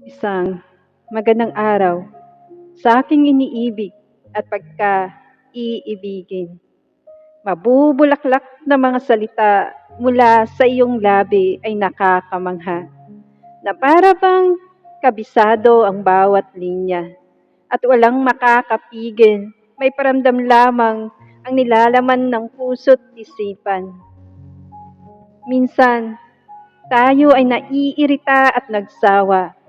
Isang magandang araw sa aking iniibig at pagka-iibigin. Mabubulaklak na mga salita mula sa iyong labi ay nakakamangha, na para bang kabisado ang bawat linya at walang makakapigil, may paramdam lamang ang nilalaman ng puso't isipan. Minsan, tayo ay naiirita at nagsawa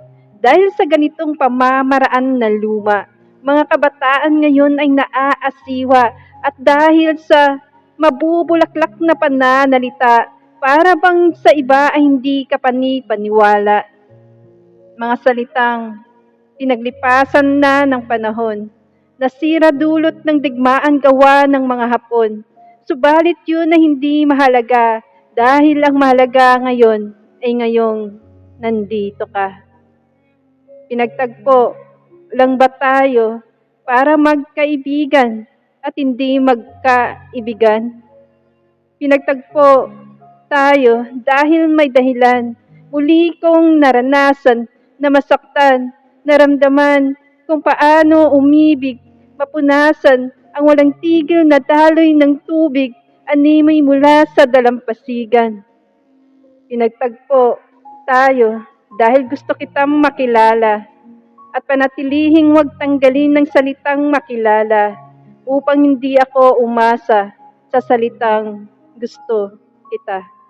dahil sa ganitong pamamaraan na luma. Mga kabataan ngayon ay naaasiwa at dahil sa mabubulaklak na pananalita, para bang sa iba ay hindi ka panipaniwala. Mga salitang pinaglipasan na ng panahon, nasira dulot ng digmaan gawa ng mga Hapon. Subalit yun na hindi mahalaga dahil ang mahalaga ngayon ay ngayong nandito ka. Pinagtagpo lang ba tayo para magkaibigan at hindi magkaibigan? Pinagtagpo tayo dahil may dahilan. Muli kong naranasan na masaktan, naramdaman kung paano umibig, mapunasan ang walang tigil na daloy ng tubig, animoy mula sa dalampasigan. Pinagtagpo tayo dahil gusto kitang makilala at panatilihing huwag tanggalin ng salitang makilala upang hindi ako umasa sa salitang gusto kita.